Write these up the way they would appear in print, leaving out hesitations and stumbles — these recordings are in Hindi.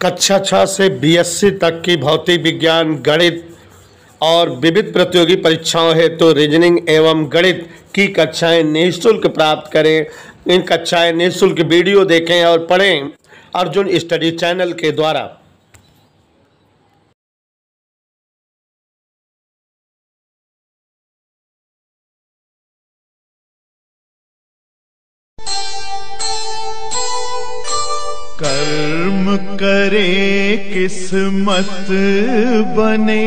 कक्षा 6 से बीएससी तक की भौतिक विज्ञान, गणित और विविध प्रतियोगी परीक्षाओं हेतु रीजनिंग एवं गणित की कक्षाएं निःशुल्क प्राप्त करें। इन कक्षाएं निःशुल्क वीडियो देखें और पढ़ें अर्जुन स्टडी चैनल के द्वारा। कर्म करे किस्मत बने,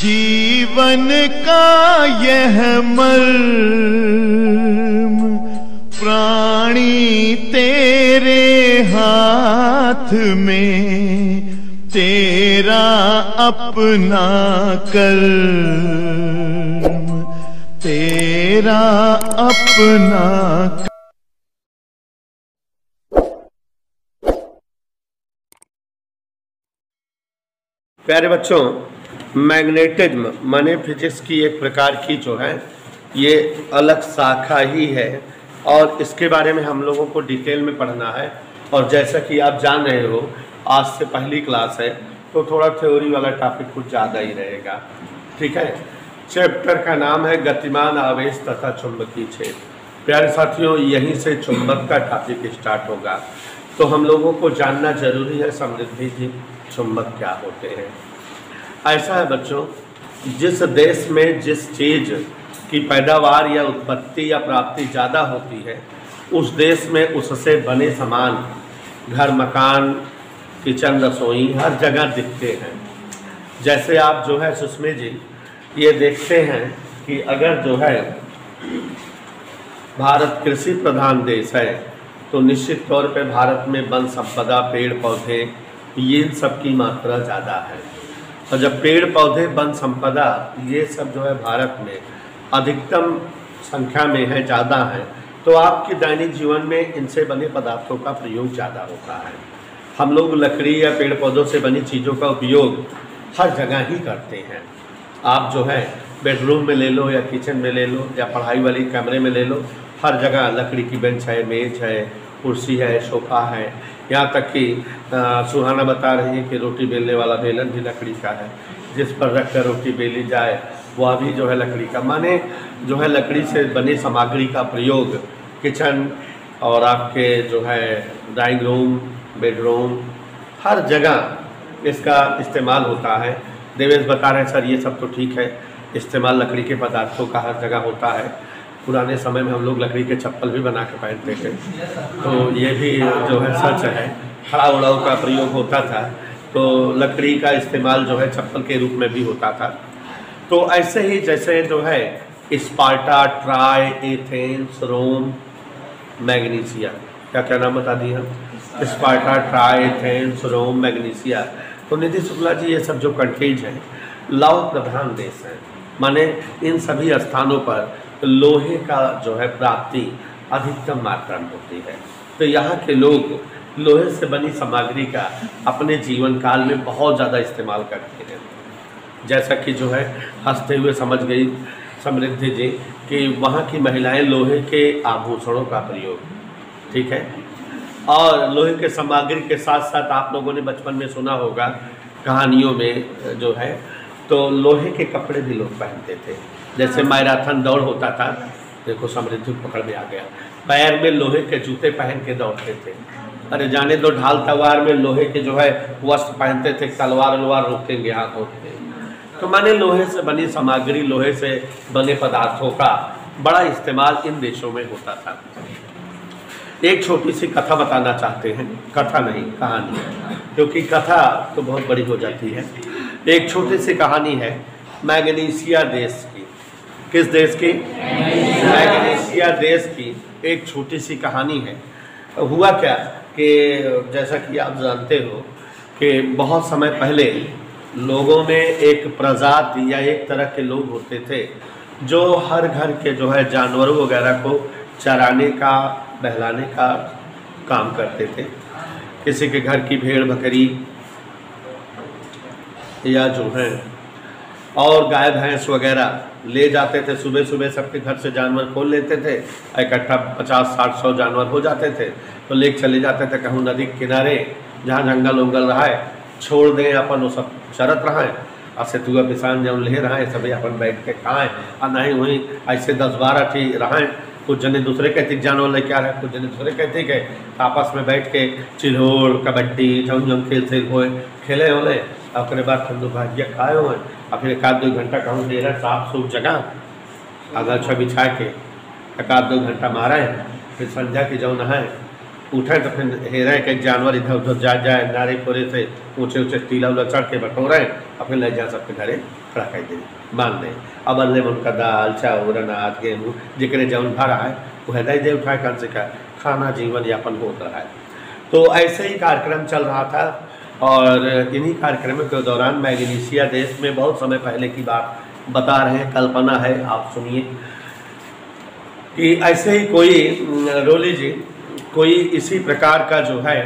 जीवन का यह मर्म, प्राणी तेरे हाथ में, तेरा अपना कर्म, तेरा अपना। प्यारे बच्चों, मैग्नेटिज्म माने फिजिक्स की एक प्रकार की जो है ये अलग शाखा ही है और इसके बारे में हम लोगों को डिटेल में पढ़ना है। और जैसा कि आप जान रहे हो, आज से पहली क्लास है तो थोड़ा थ्योरी वाला टॉपिक कुछ ज़्यादा ही रहेगा, ठीक है। चैप्टर का नाम है गतिमान आवेश तथा चुंबकीय क्षेत्र। प्यारे साथियों, यहीं से चुंबक का टॉपिक स्टार्ट होगा, तो हम लोगों को जानना जरूरी है समृद्धि जी चुंबक क्या होते हैं। ऐसा है बच्चों, जिस देश में जिस चीज़ की पैदावार या उत्पत्ति या प्राप्ति ज़्यादा होती है, उस देश में उससे बने सामान, घर, मकान, किचन, रसोई हर जगह दिखते हैं। जैसे आप जो है सुषमा जी ये देखते हैं कि अगर जो है भारत कृषि प्रधान देश है तो निश्चित तौर पे भारत में वन संपदा, पेड़ पौधे, ये सब की मात्रा ज़्यादा है। और जब पेड़ पौधे, वन संपदा ये सब जो है भारत में अधिकतम संख्या में है, ज़्यादा है, तो आपके दैनिक जीवन में इनसे बने पदार्थों का प्रयोग ज़्यादा होता है। हम लोग लकड़ी या पेड़ पौधों से बनी चीज़ों का उपयोग हर जगह ही करते हैं। आप जो है बेडरूम में ले लो या किचन में ले लो या पढ़ाई वाली कमरे में ले लो, हर जगह लकड़ी की बेंच है, मेज है, कुर्सी है, सोफ़ा है। यहाँ तक कि सुहाना बता रही है कि रोटी बेलने वाला बेलन भी लकड़ी का है, जिस पर रखकर रोटी बेली जाए वह भी जो है लकड़ी का। माने जो है लकड़ी से बनी सामग्री का प्रयोग किचन और आपके जो है ड्राइंग रूम, बेडरूम, हर जगह इसका इस्तेमाल होता है। देवेश बता रहे हैं सर ये सब तो ठीक है, इस्तेमाल लकड़ी के पदार्थों का हर जगह होता है। पुराने समय में हम लोग लकड़ी के चप्पल भी बना के पहनते थे, तो ये भी जो है सच है। खड़ा उड़ाऊ का प्रयोग होता था, तो लकड़ी का इस्तेमाल जो है चप्पल के रूप में भी होता था। तो ऐसे ही जैसे जो है स्पार्टा, ट्राई, एथेंस, रोम, मैग्नीशिया, क्या क्या नाम बता दिए हम? स्पार्टा, ट्राई, एथेंस, रोम, मैग्नीशिया। तो निधि शुक्ला जी ये सब जो कंट्रीज हैं लौह प्रधान देश हैं, माने इन सभी स्थानों पर लोहे का जो है प्राप्ति अधिकतम मात्रा में होती है। तो यहाँ के लोग लोहे से बनी सामग्री का अपने जीवन काल में बहुत ज़्यादा इस्तेमाल करते हैं। जैसा कि जो है हंसते हुए समझ गई समृद्धि जी कि वहाँ की महिलाएं लोहे के आभूषणों का प्रयोग, ठीक है, और लोहे के सामग्री के साथ साथ आप लोगों ने बचपन में सुना होगा कहानियों में जो है, तो लोहे के कपड़े भी लोग पहनते थे। जैसे मैराथन दौड़ होता था, देखो समृद्धि पकड़ में आ गया, पैर में लोहे के जूते पहन के दौड़ते थे। अरे जाने दो, ढाल तलवार में लोहे के जो है वस्त्र पहनते थे, तलवार वलवार रोकेंगे हाथों से। तो माने लोहे से बनी सामग्री, लोहे से बने पदार्थों का बड़ा इस्तेमाल इन देशों में होता था। एक छोटी सी कथा बताना चाहते हैं, कथा नहीं कहानी, क्योंकि कथा तो बहुत बड़ी हो जाती है। एक छोटी सी कहानी है मैग्नीशिया देश की। किस देश की? मैग्नीशिया देश की एक छोटी सी कहानी है। हुआ क्या कि जैसा कि आप जानते हो कि बहुत समय पहले लोगों में एक प्रजाति या एक तरह के लोग होते थे जो हर घर के जो है जानवरों वगैरह को चराने का, बहलाने का काम करते थे। किसी के घर की भेड़ बकरी या जो है और गाय भैंस वगैरह ले जाते थे। सुबह सुबह सबके घर से जानवर खोल लेते थे, इकट्ठा 50, 60, 100 जानवर हो जाते थे, तो लेके चले जाते थे कहूँ नदी के किनारे जहाँ जंगल उंगल रहा है छोड़ दें अपन वो सब चरत रहा है और सेतुआ किसान जब ले रहा है सभी अपन बैठ के खाएँ और नहीं वहीं ऐसे 10-12 ठी रहें। कुछ जने दूसरे कहते जानवर लेके आ रहे हैं, कुछ जने दूसरे कहते कि आपस में बैठ के चिल्होड़ कबड्डी जौन जौन खेल से हुए खेले होले और बाद ठंडू भाजिया खाए हुए और फिर 1-2 घंटा कहूँ दे रहा साफ सूफ जगह अगर छः बिछा के 1-2 घंटा मारा है फिर संध्या की जौन है उठे तो फिर हेरे के जानवर इधर उधर जाए नारे फोरे से ऊँचे ऊँचे टीला उला चढ़ के बटोरे और फिर ले जा सबके घरे खड़ा कर दे मान दें। अब अल्ले में उनका दाल चावल अनाज गेहूँ जिक्र जौन भरा है वो हृदय दे उठाए कम से का खाना जीवन यापन हो रहा है। तो ऐसे ही कार्यक्रम चल रहा था और इन्हीं कार्यक्रम के दौरान मैग्नीशिया देश में बहुत समय पहले की बात बता रहे हैं, कल्पना है आप सुनिए कि ऐसे ही कोई रोली जी कोई इसी प्रकार का जो है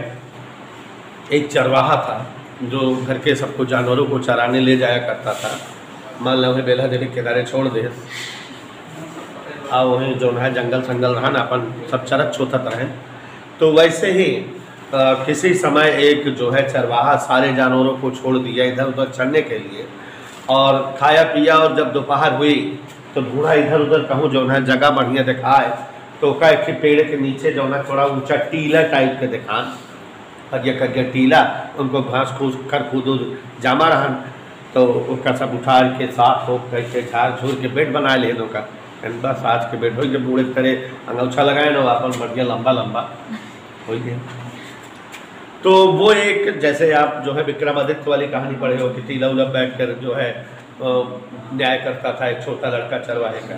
एक चरवाहा था जो घर के सबको जानवरों को चराने ले जाया करता था। मान लो बेला देवी किनारे छोड़ दे और वहीं जो है जंगल संगल रहा ना अपन सब चरत छोतत रहे। तो वैसे ही किसी समय एक जो है चरवाहा सारे जानवरों को छोड़ दिया इधर उधर चरने के लिए और खाया पिया और जब दोपहर हुई तो ढूंढा इधर उधर कहूँ जो है जगह बढ़िया दिखाए तो का एक पेड़ के नीचे जो है थोड़ा ऊंचा टीला टाइप के दिखा और ये करके टीला उनको घास फूस कर कूद जामा रहन तो उसका सब उठा के साफ हो करके झाड़ झूर के बेड बना ले का बस आज के बेड हो गए बूढ़े तरह अंगौछा लगाए ना अपन बढ़िया लंबा लंबा हो गया। तो वो एक जैसे आप जो है विक्रमादित्य वाली कहानी पढ़े हो कि टीला उला बैठ कर जो है न्याय करता था एक छोटा लड़का चरवाहे का।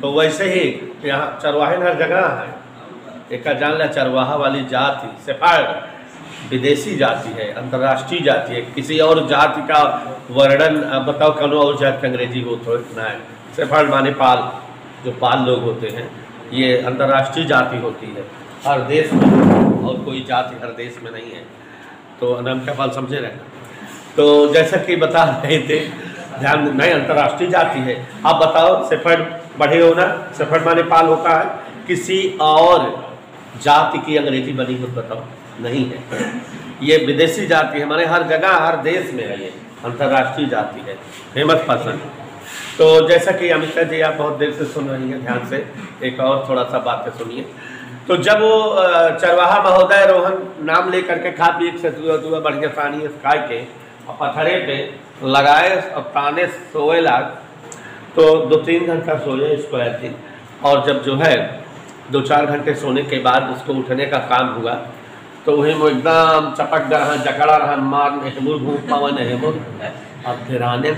तो वैसे ही यहाँ चरवाहे हर जगह है। एक जान ला चरवाहा वाली जाति सेफार्ड विदेशी जाति है, अंतर्राष्ट्रीय जाति है। किसी और जाति का वर्णन बताओ कौनो और जाति का अंग्रेजी हो तो इतना है। सेफार्ड माने पाल, जो पाल लोग होते हैं ये अंतर्राष्ट्रीय जाति होती है हर देश में और कोई जाति हर देश में नहीं है। तो नाम का पाल समझे रहे। तो जैसा कि बता रहे थे ध्यान नहीं अंतर्राष्ट्रीय जाति है। आप बताओ सेफर्ड बढ़े हो ना, सेफर्ड माने पाल होता है, किसी और जाति की अंग्रेजी बनी हो बताओ नहीं है। ये विदेशी जाति है हमारे हर जगह हर देश में है, ये अंतर्राष्ट्रीय जाति है, फेमस पर्सन। तो जैसा कि अमिता जी आप बहुत देर से सुन रही हैं ध्यान से एक और थोड़ा सा बातें सुनिए। तो जब वो चरवाहा महोदय रोहन नाम ले करके खा पी से बढ़िया पानी खाए के और पत्थरे पे लगाए और ताने सोए लाग तो 2-3 घंटा सोए इसको ऐसे। और जब जो है 2-4 घंटे सोने के बाद उसको उठने का काम हुआ तो वही वो एकदम चपक रहा जकड़ा रहा मार हेमुर घूम पवन हेमुर अब फिराने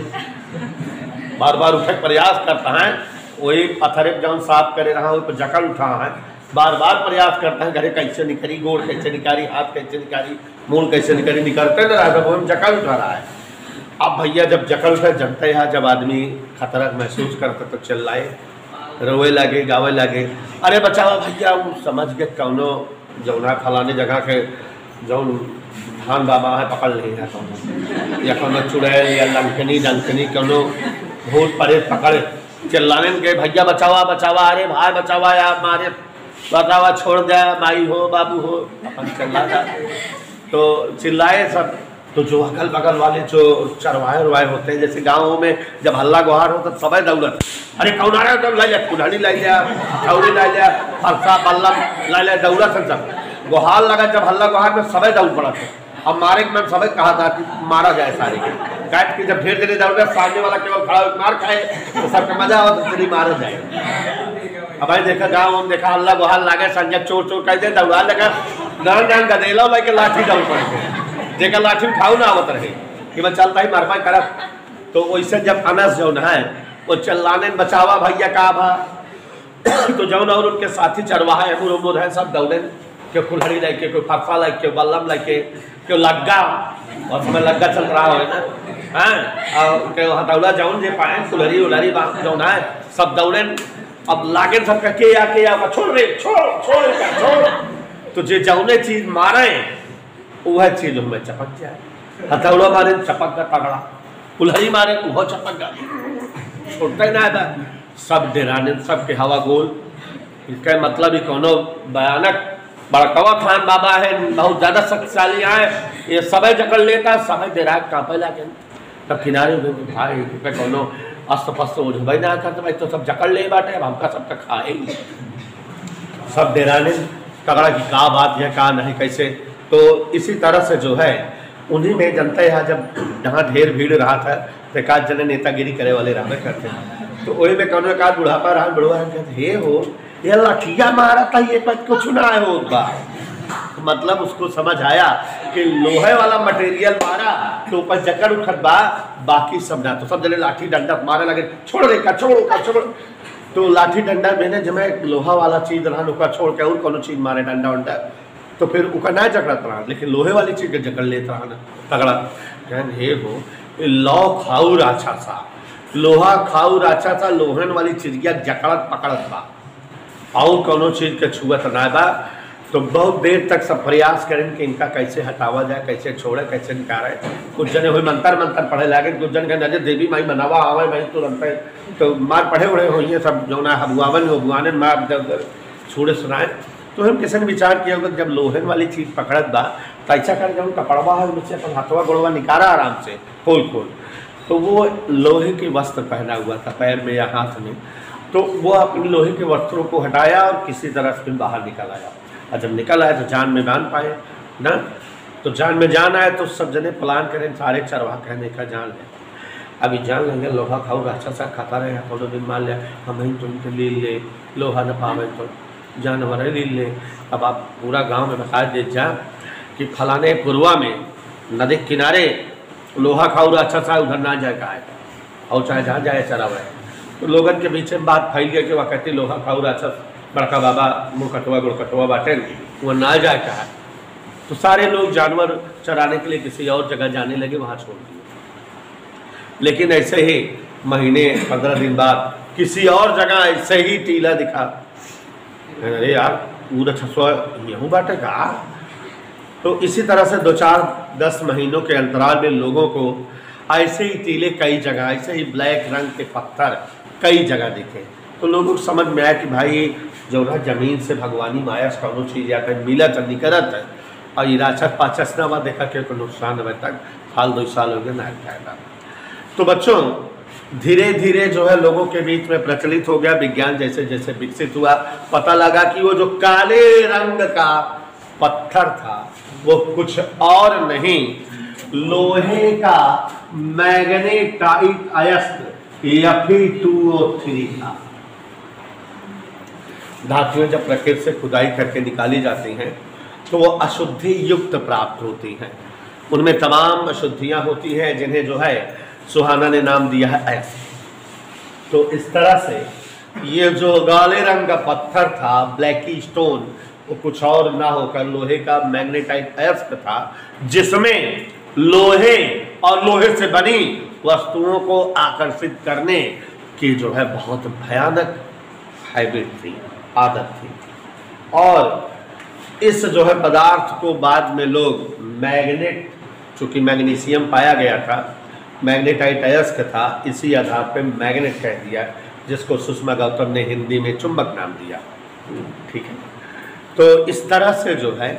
बार बार उठे प्रयास करता है। वही पत्थरे जौन साफ करे रहा वही पर जकड़ उठा है, बार बार प्रयास करता है घरे कैसे निकली, गोड़ कैसे निकाली, हाथ कैसे निकाली, मूल कैसे निकली, निकलते न रहा वो जकड़ उठा रहा है। अब भैया जब जकड़ उठा जनते है जब आदमी खतरा महसूस करता तो चिल्लाए रोए लगे गावे लगे अरे बचाओ भैया। वो समझ के कौनो जौना फलाने जगह के जौन धान बाबा है पकड़ नहीं है कौनो या कौनो चुड़ैल या लंकनी डंकनी कौनो भूत परेत पकड़ चिल्लाने के भैया बचावा बचावा, अरे भाई बचावा या मारे बतावा छोड़ दे माई हो बाबू हो अपन चिल्ला जाते। तो चिल्लाए सब। तो जो अगल बगल वाले जो चरवाहे उरवाहे होते हैं जैसे गाँव में जब हल्ला गुहार हो तो सब दौड़त अरे कौन आ रहा है, ला लिया कुल्हाड़ी ला लिया छौड़ी ला लिया फरसा बल्लम ला लिया दौड़त सब गुहार लगा। जब हल्ला गुहार में सब दौड़ पड़ा था। अब मारे के मैं सब कहा था कि मारा जाए सारे के काट के जब ढेर देने दौड़ गया सामने वाला केवल खड़ा मार खाए तो सबका मजा हो तो तेरी मारा जाए। अब भाई देखा गाँव में देखा हल्ला गुहार लागे संजय चोर चोर कह दे दौड़ा लगा गान गान गदेला लगे लाठी दौड़ पड़े देखा लाठी उठाऊ ना आवत रहे कि मैं चलता ही मारपा करब। तो वैसे जब अनस जौन है वो चिल्लाने बचावा भैया का भा तो जौन और उनके साथी चरवाहा एमुर है सब दौड़े क्यों कुल्हड़ी लाइके कोई फरसा लाइक क्यों बल्लम लाइके क्यों लग्गा और समय लग्गा चल रहा हो ना हाँ और हथौड़ा जौन जे पाए कुल्हड़ी उलहड़ी जौन है सब दौड़े। अब लागे सब के या छोड़ रे छोड़ छोड़ छोड़ तो जे जौने चीज मारे वह चीज हमें चपक जाए। हथौड़ा मारे चपक का तगड़ा, कुल्हड़ी मारे वह चपक गा छोड़ता ही ना था सब डेराने सबके हवा गोल। इसका मतलब ही कोनो भयानक बड़कवा खान बाबा है, बहुत ज़्यादा शक्तिशाली है, ये समय जकड़ लेता, समय दे रहा है कांपे लाके। तब किनारे भाई पे कोनो अस्त पस्त हो भाई ना करते भाई, तो सब जकड़ ले बाटे, अब हमका सबका खाए सब डेराने तगड़ा की का बात है का नहीं कैसे। तो इसी तरह से जो है उन्हीं में जनता यहाँ जब जहाँ ढेर भीड़ रहा था तो एक जने नेतागिरी करे वाले रहने करते हैं। तो वही में कौन का बुढ़ापा रहा बुढ़वा कहते हे हो ये लठिया मारा था ये पर कुछ ना है हो बा। मतलब उसको समझ आया कि लोहे वाला मटेरियल मारा तो ऊपर जकड़ उठत बा, बाकी सब ना। तो सब जने लाठी डंडा मारे लगे, छोड़ दे का छोड़। तो लाठी डंडा मैंने जब मैं लोहा वाला चीज रहा छोड़ के और कोनो चीज मारे डंडा उंडा तो फिर उका ना जकड़त रहा, लेकिन लोहे वाली चीज के जकड़ लेता रहा ना तगड़ा। कहन हे हो लौ खाऊ राछा सा, लोहा खाऊ राछा सा, लोहन वाली चिड़िया जकड़त पकड़त बा और कोनो चीज के छुअत ना बा। तो बहुत देर तक सब प्रयास करें कि इनका कैसे हटावा जाए, कैसे छोड़े, कैसे निकाले। कुछ जने हुए मंत्र पढ़े लागे, कुछ जन के देवी माई बनावा आवे भाई तुरंत तो मार पढ़े उड़े हुई सब जो ना हबुआवन हबुआने मार छूड़े सुनाए। तो हम किसी ने विचार किया होगा जब लोहन वाली चीज़ पकड़त बा तो ऐसा कर जब कपड़वा है उनसे अपन हाथवा गोड़वा निकाला आराम से खोल तो वो लोहे के वस्त्र पहना हुआ था पैर में या हाथ में। तो वो अपने लोहे के वस्त्रों को हटाया और किसी तरह से बाहर निकल आया। और जब निकल आए तो जान में बांध पाए ना। तो जान में जान आए तो सब जने प्लान करें, सारे चरवाहा कहने का जान ले अभी जान लेंगे, लोहा खाऊ राक्षा सा खाता रहे कोनो दिन मान लिया हम ही तुमके ले ले लोहा न पावे तो जानवर ले ले। अब आप पूरा गांव में बता दे जा कि फलाने पुरवा में नदी किनारे लोहा खाऊ राक्षा सा उधर ना जाए का है और चाहे जहाँ जाए चरावे। तो लोगन के बीच में बात फैल गया कि वह कहती लोहा खाऊ राक्षा बड़का बाबा मुड़कटवा गुड़कटवा बाटे वो ना जाए का है। तो सारे लोग जानवर चराने के लिए किसी और जगह जाने लगे, वहाँ छोड़ दिए। लेकिन ऐसे ही महीने 15 दिन बाद किसी और जगह ऐसे ही टीला दिखा, अरे यार पूरा 600 गेहूँ बांटेगा। तो इसी तरह से 2-4-10 महीनों के अंतराल में लोगों को ऐसे ही टीले कई जगह, ऐसे ही ब्लैक रंग के पत्थर कई जगह दिखे। तो लोगों को समझ में आया कि भाई जो ना जमीन से भगवानी माया से कौन चीज़ या कहीं मिलत निकलत है और ये राक्षस पाचस ना हुआ देखा कि नुकसान अभी तक साल 2 साल हो गए ना जाएगा। तो बच्चों धीरे धीरे जो है लोगों के बीच में प्रचलित हो गया, विज्ञान जैसे जैसे विकसित हुआ पता लगा कि वो जो काले रंग का पत्थर था वो कुछ और नहीं लोहे का मैग्नेटाइट अयस्क Fe2O3 था। धातुएं जब प्रकृति से खुदाई करके निकाली जाती हैं तो वो अशुद्धि युक्त प्राप्त होती हैं। उनमें तमाम अशुद्धियां होती हैं जिन्हें जो है सुहाना ने नाम दिया है अयस्क। तो इस तरह से ये जो काले रंग का पत्थर था ब्लैकी स्टोन वो कुछ और ना होकर लोहे का मैग्नेटाइट अयस्क था, जिसमें लोहे और लोहे से बनी वस्तुओं को आकर्षित करने की जो है बहुत भयानक हैबिट थी, आदत थी। और इस जो है पदार्थ को बाद में लोग मैग्नेट, चूँकि मैग्नीशियम पाया गया था, मैग्नेटाइट अयस्क था, इसी आधार पर मैग्नेट कह दिया, जिसको सुषमा गौतम ने हिंदी में चुंबक नाम दिया। ठीक है, तो इस तरह से जो है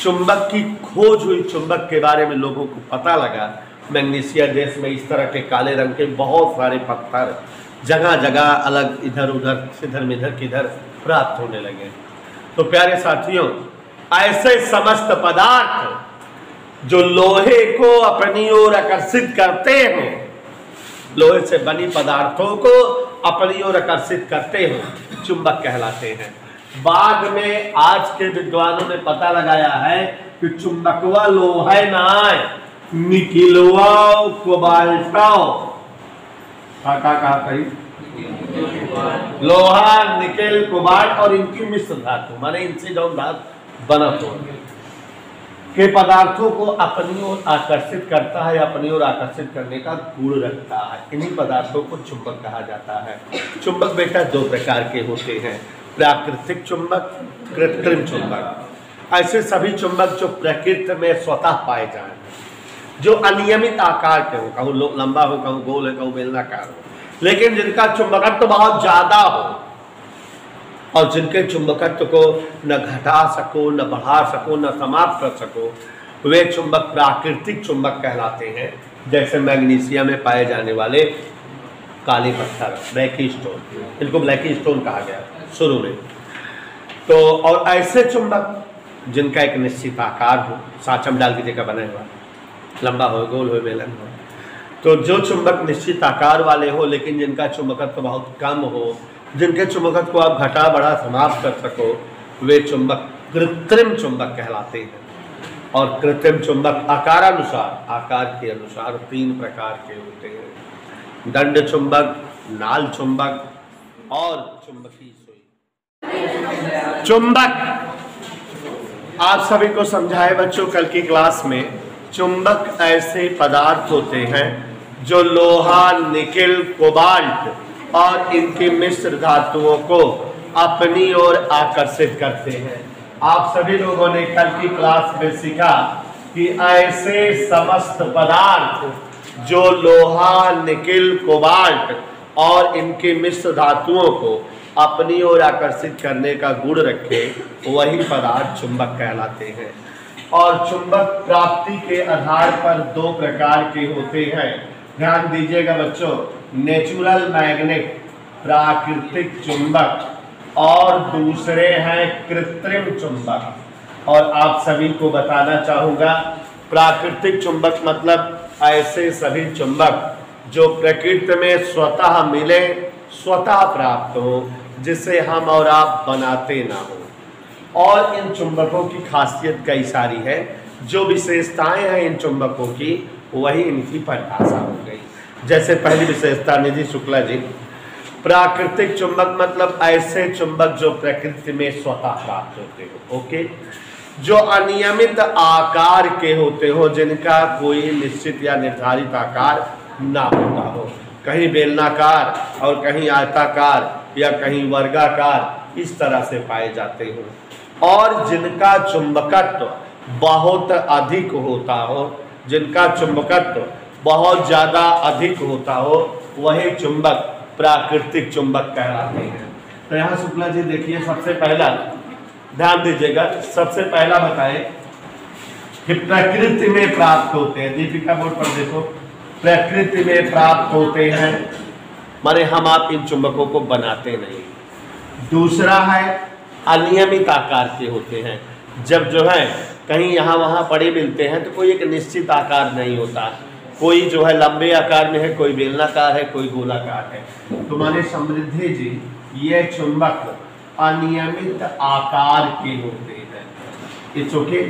चुंबक की खोज हुई, चुंबक के बारे में लोगों को पता लगा। मैग्नीशिया देश में इस तरह के काले रंग के बहुत सारे पत्थर जगह जगह अलग इधर उधर इधर मिधर किधर प्राप्त होने लगे। तो प्यारे साथियों, ऐसे समस्त पदार्थ जो लोहे को अपनी ओर आकर्षित करते हो, लोहे से बनी पदार्थों को अपनी ओर आकर्षित करते हो, चुंबक कहलाते हैं। बाद में आज के विद्वानों ने पता लगाया है कि चुंबकवा लोहा नाय निकिलवा कोबाल्टो कहा कही लोहा निकेल कोबाल्ट और इनकी मिश्र धातु माने इनसे जो धातु बना हो के पदार्थों को अपनी ओर आकर्षित करता है, अपनी ओर आकर्षित करने का गुण रखता है। इन्हीं पदार्थों को चुंबक कहा जाता है। चुंबक बेटा 2 प्रकार के होते हैं, प्राकृतिक चुंबक, कृत्रिम चुंबक। ऐसे सभी चुंबक जो प्रकृति में स्वतः पाए जाए, जो अनियमित आकार के हो, कहूँ लंबा हो, कहूँ गोल है, कहूँ बेलनाकार हो, लेकिन जिनका चुंबकत्व तो बहुत ज्यादा हो और जिनके चुंबकत्व को न घटा सको, न बढ़ा सको, न समाप्त कर सको, वे चुंबक प्राकृतिक चुंबक कहलाते हैं। जैसे मैग्नीशिया में पाए जाने वाले काले पत्थर, ब्लैकी स्टोन, इनको ब्लैकी स्टोन कहा गया शुरू में। तो और ऐसे चुंबक जिनका एक निश्चित आकार हो, सांचा में डाल की जगह बना हुआ, लंबा हो, गोल हो, बेलन हो, तो जो चुंबक निश्चित आकार वाले हो लेकिन जिनका चुंबकत्व बहुत कम हो, जिनके चुंबकत्व को आप घटा बढ़ा समाप्त कर सको, वे चुंबक कृत्रिम चुंबक कहलाते हैं। और कृत्रिम चुंबक आकारानुसार, आकार के अनुसार 3 प्रकार के होते हैं: दंड चुंबक, नाल चुंबक और चुंबकीय सुई। चुंबक आप सभी को समझाए बच्चों कल की क्लास में। चुंबक ऐसे पदार्थ होते हैं जो लोहा, निकेल, कोबाल्ट और इनकी मिश्र धातुओं को अपनी ओर आकर्षित करते हैं। आप सभी लोगों ने कल की क्लास में सीखा कि ऐसे समस्त पदार्थ जो लोहा, निकेल, कोबाल्ट और इनके मिश्र धातुओं को अपनी ओर आकर्षित करने का गुण रखे, वही पदार्थ चुंबक कहलाते हैं। और चुंबक प्राप्ति के आधार पर 2 प्रकार के होते हैं। ध्यान दीजिएगा बच्चों, नेचुरल मैग्नेट, प्राकृतिक चुंबक, और दूसरे हैं कृत्रिम चुंबक। और आप सभी को बताना चाहूँगा, प्राकृतिक चुंबक मतलब ऐसे सभी चुंबक जो प्रकृति में स्वतः मिले, स्वतः प्राप्त हो, जिसे हम और आप बनाते ना हो। और इन चुंबकों की खासियत कई सारी है, जो विशेषताएं हैं इन चुंबकों की, वही इनकी परिभाषा हो गई। जैसे पहली विशेषता निधि शुक्ला जी, प्राकृतिक चुंबक मतलब ऐसे चुंबक जो प्रकृति में स्वतः प्राप्त होते हो। ओके, जो अनियमित आकार के होते हो, जिनका कोई निश्चित या निर्धारित आकार ना होता हो, कहीं बेलनाकार और कहीं आयताकार या कहीं वर्गाकार, इस तरह से पाए जाते हो। और जिनका चुंबकत्व बहुत अधिक होता हो, जिनका चुंबकत्व बहुत ज़्यादा अधिक होता हो, वही चुंबक प्राकृतिक चुंबक कहलाते हैं। तो यहाँ शुक्ला जी देखिए, सबसे पहला ध्यान दीजिएगा, सबसे पहला बताएं कि प्रकृति में प्राप्त होते हैं। दीपिका बोर्ड पर देखो, प्रकृति में प्राप्त होते हैं, माने हम आप इन चुंबकों को बनाते नहीं। दूसरा है अनियमित आकार के होते हैं, जब जो है कहीं यहाँ वहाँ पड़े मिलते हैं तो कोई एक निश्चित आकार नहीं होता, कोई जो है लंबे आकार में है, कोई बेलनाकार है, कोई गोलाकार है। तो माने समृद्धि जी, ये चुंबक अनियमित आकार के होते हैं। It's okay.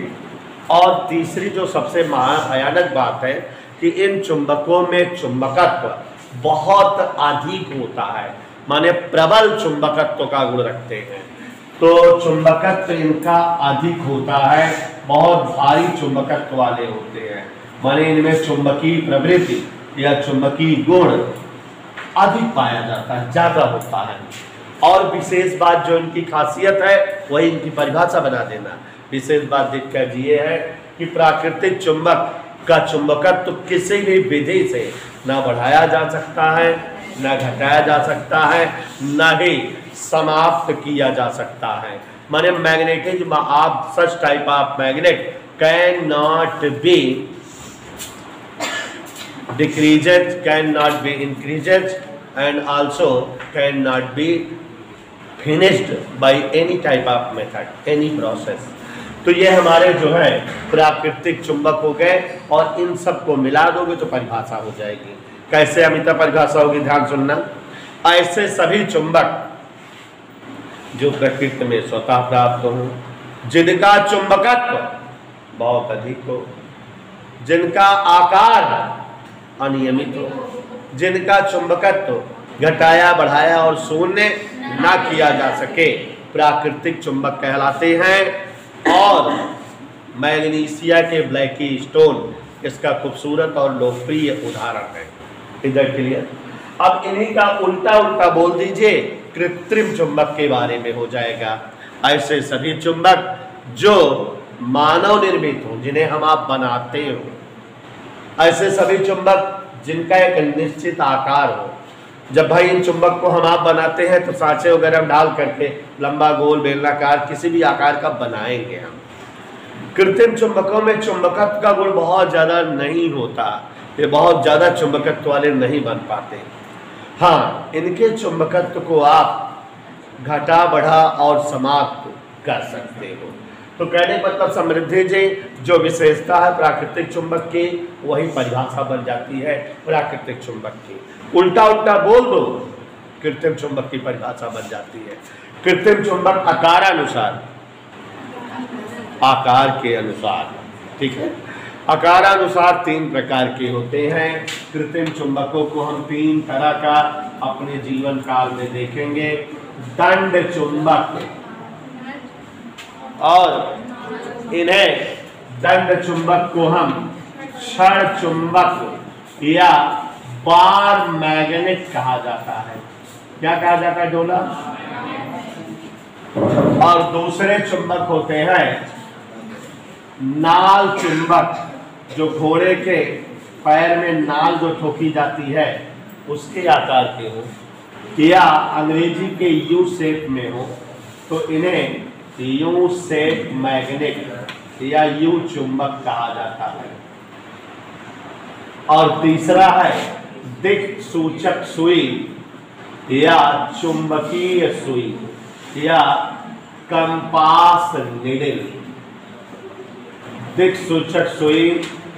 और तीसरी जो सबसे भयानक बात है कि इन चुंबकों में चुंबकत्व बहुत अधिक होता है, माने प्रबल चुंबकत्व का गुण रखते हैं। तो चुंबकत्व इनका अधिक होता है, बहुत भारी चुंबकत्व वाले होते हैं, माने इनमें चुंबकीय प्रवृत्ति या चुंबकीय गुण अधिक पाया जाता है, ज़्यादा होता है। और विशेष बात जो इनकी खासियत है, वही इनकी परिभाषा बना देना। विशेष बात देख कर ये है कि प्राकृतिक चुंबक का चुंबकत्व किसी भी विधि से ना बढ़ाया जा सकता है, ना घटाया जा सकता है, ना ही समाप्त किया जा सकता है। माने magnetism of such type of magnet can not be decreases, cannot be increases, and also cannot be finished by any type of method, any process। तो ये हमारे जो है प्राकृतिक चुंबक हो गए, और इन सब को मिला दोगे तो परिभाषा हो जाएगी। कैसे अमिता परिभाषा होगी, ध्यान सुनना। ऐसे सभी चुंबक जो प्रकृति में स्वतः प्राप्त हो, जिनका चुंबकत्व बहुत अधिक हो, जिनका आकार अनियमित हो, जिनका चुंबकत्व घटाया बढ़ाया और शून्य ना किया जा सके, प्राकृतिक चुंबक कहलाते हैं। और मैग्नीशिया के ब्लैकी स्टोन इसका खूबसूरत और लोकप्रिय उदाहरण है। इधर क्लियर। अब इन्हीं का उल्टा उल्टा बोल दीजिए, कृत्रिम चुंबक के बारे में हो जाएगा। ऐसे सभी चुंबक जो मानव निर्मित हो, जिन्हें हम आप बनाते हो, ऐसे सभी चुंबक जिनका एक निश्चित आकार हो, जब भाई इन चुंबक को हम आप बनाते हैं तो सांचे वगैरह डाल करके लंबा गोल बेलनाकार किसी भी आकार का बनाएंगे हम। कृत्रिम चुंबकों में चुंबकत्व का गुण बहुत ज़्यादा नहीं होता, ये बहुत ज़्यादा चुंबकत्व वाले नहीं बन पाते। हाँ, इनके चुंबकत्व को आप घटा बढ़ा और समाप्त कर सकते हो। तो कहने पर समृद्धि जी जो विशेषता है प्राकृतिक चुंबक की, वही परिभाषा बन जाती है प्राकृतिक चुंबक की। उल्टा उल्टा बोल दो, कृत्रिम चुंबक की परिभाषा बन जाती है। कृत्रिम चुंबक आकारानुसार, आकार के अनुसार, ठीक है। आकारानुसार 3 प्रकार के होते हैं। कृत्रिम चुंबकों को हम 3 तरह का अपने जीवन काल में देखेंगे। दंड चुंबक, और इन्हें दंड चुंबक को हम क्षण चुंबक या बार मैग्नेट कहा जाता है। क्या कहा जाता है डोला? और दूसरे चुंबक होते हैं नाल चुंबक, जो घोड़े के पैर में नाल जो ठोकी जाती है उसके आकार के हो, या अंग्रेजी के यू शेप में हो तो इन्हें यू शेप मैग्नेट या यू चुंबक कहा जाता है। और तीसरा है दिक् सूचक सुई या चुंबकीय सुई या कंपास निडल। दिक् सूचक सुई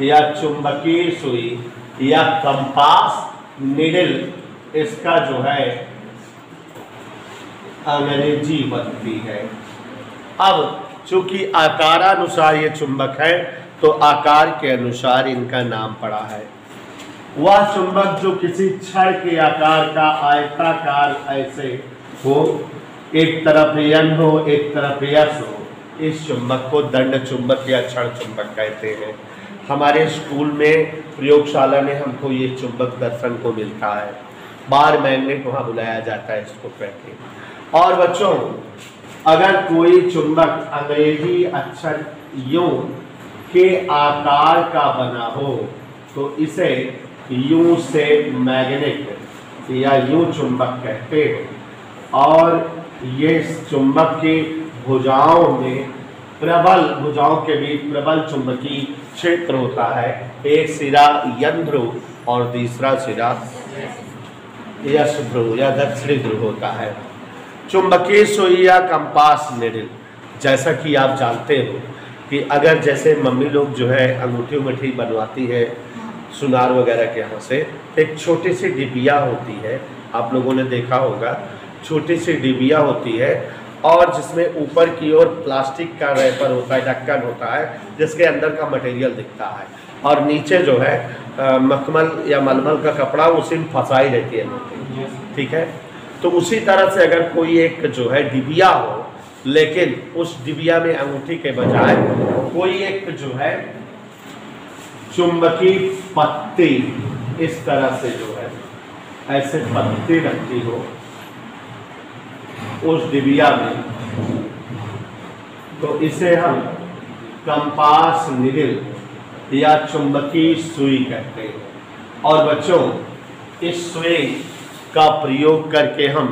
या चुंबकीय सुई या कंपास निडल, इसका जो है अंग्रेजी बनती है। अब चूंकि आकारानुसार ये चुंबक है तो आकार के अनुसार इनका नाम पड़ा है। वह चुंबक जो किसी छड़ के आकार का आयताकार ऐसे हो, एक तरफ यन हो एक तरफ यस हो, इस चुंबक को दंड चुंबक या छड़ चुंबक कहते हैं। हमारे स्कूल में प्रयोगशाला में हमको ये चुंबक दर्शन को मिलता है। बार मैग्नेट वहाँ बुलाया जाता है इसको कहते हैं। और बच्चों, अगर कोई चुंबक अंग्रेजी अक्षर यू के आकार का बना हो तो इसे यू से मैग्नेट या यू चुंबक कहते हैं। और ये चुंबक की भुजाओं में भुजाओं के बीच प्रबल चुंबकीय क्षेत्र होता है। एक सिरा यन ध्रुव और दूसरा सिरा यश ध्रुव या दक्षिणी ध्रुव होता है। चुंबकीय सुई या कंपास निडल, जैसा कि आप जानते हो कि अगर जैसे मम्मी लोग जो है अंगूठी उंगूठी बनवाती है सुनार वगैरह के यहाँ से, एक छोटी सी डिबिया होती है, आप लोगों ने देखा होगा, छोटी सी डिबिया होती है और जिसमें ऊपर की ओर प्लास्टिक का रैपर होता है, ढक्कन होता है जिसके अंदर का मटेरियल दिखता है, और नीचे जो है मखमल या मलमल का कपड़ा उसी में फंसाई रहती है मोती, ठीक है। तो उसी तरह से अगर कोई एक जो है डिबिया हो, लेकिन उस डिबिया में अंगूठी के बजाय कोई एक जो है चुंबकीय पत्ती इस तरह से जो है ऐसे पत्ती रखती हो उस डिबिया में, तो इसे हम कंपास निडल या चुंबकीय सुई कहते हैं। और बच्चों, इस सुई का प्रयोग करके हम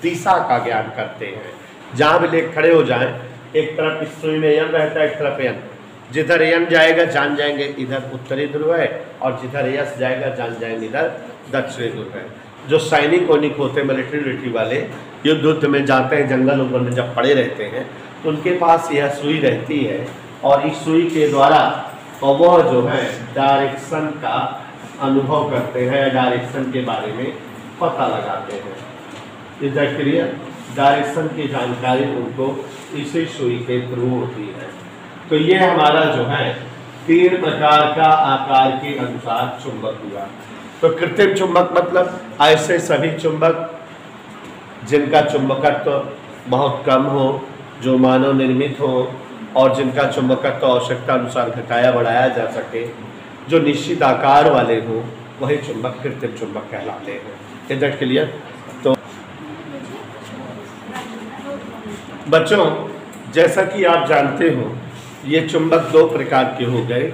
दिशा का ज्ञान करते हैं। जहाँ भी लेख खड़े हो जाएं, एक तरफ इस सुई में यन रहता है, एक तरफ यन, जिधर यन जाएगा जान जाएंगे इधर उत्तरी ध्रुव है, और जिधर यस जाएगा जान जाएंगे इधर दक्षिणी ध्रुव है। जो सैनिक वैनिक होते हैं, मिलिट्री वाले युद्ध में जाते हैं, जंगल उंगल में जब पड़े रहते हैं तो उनके पास यह सुई रहती है, और इस सुई के द्वारा वह जो है डायरेक्शन का अनुभव करते हैं, डायरेक्शन के बारे में पता लगाते हैं। इस क्लियर, डायरेक्शन की जानकारी उनको इसी सुई के थ्रू होती है। तो ये हमारा जो है 3 प्रकार का आकार के अनुसार चुंबक हुआ। तो कृत्रिम चुंबक मतलब ऐसे सभी चुंबक जिनका चुंबकत्व बहुत कम हो, जो मानव निर्मित हो, और जिनका चुंबकत्व आवश्यकता अनुसार घटाया बढ़ाया जा सके, जो निश्चित आकार वाले हो, वही चुंबक कृत्रिम चुंबक कहलाते हैं। Is that clear? तो बच्चों, जैसा कि आप जानते हो, ये चुंबक 2 प्रकार के हो गए,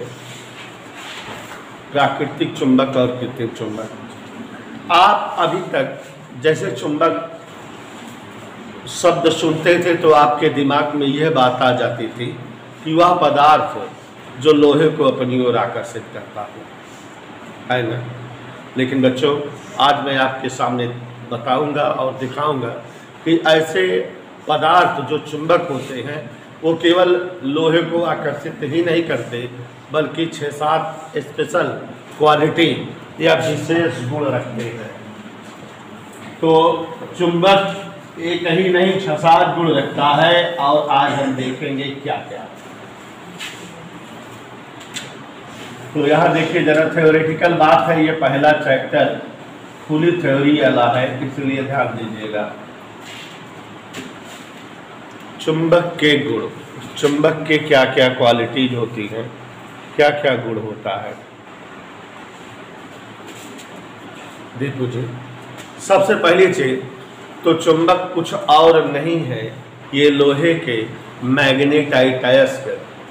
प्राकृतिक चुंबक और कृत्रिम चुंबक। आप अभी तक जैसे चुंबक शब्द सुनते थे तो आपके दिमाग में यह बात आ जाती थी कि वह पदार्थ जो लोहे को अपनी ओर आकर्षित करता है ना। लेकिन बच्चों, आज मैं आपके सामने बताऊंगा और दिखाऊंगा कि ऐसे पदार्थ जो चुंबक होते हैं वो केवल लोहे को आकर्षित ही नहीं करते, बल्कि 6-7 स्पेशल क्वालिटी या विशेष गुण रखते हैं। तो चुंबक एक ही नहीं 6-7 गुण रखता है, और आज हम देखेंगे क्या क्या। तो यहाँ देखिए जरा, थ्योरेटिकल बात है, ये पहला चैप्टर फुली थ्योरी वाला है, इसलिए ध्यान दीजिएगा। चुंबक के गुण, चुंबक के क्या क्या क्वालिटीज होती हैं, क्या क्या गुण होता है, देखो जी। सबसे पहली चीज तो चुंबक कुछ और नहीं है, ये लोहे के मैग्नेटाइट अयस्क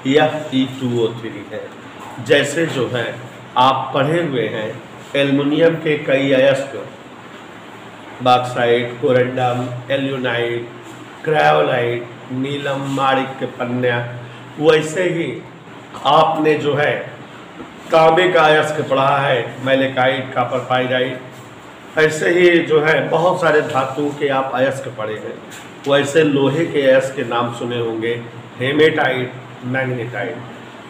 Fe2O3 है। जैसे जो है आप पढ़े हुए हैं एल्युमिनियम के कई अयस्क, बॉक्साइट, कोरंडम, एल्यूनाइट, क्रायोलाइट, नीलम, माणिक्य, पन्या, वैसे ही आपने जो है तांबे का अयस्क पढ़ा है, मैलेकाइट, कॉपर पाइराइट, ऐसे ही जो है बहुत सारे धातुओं के आप अयस्क पढ़े हैं। वैसे लोहे के अयस्क के नाम सुने होंगे, हेमेटाइट, मैग्नेटाइट।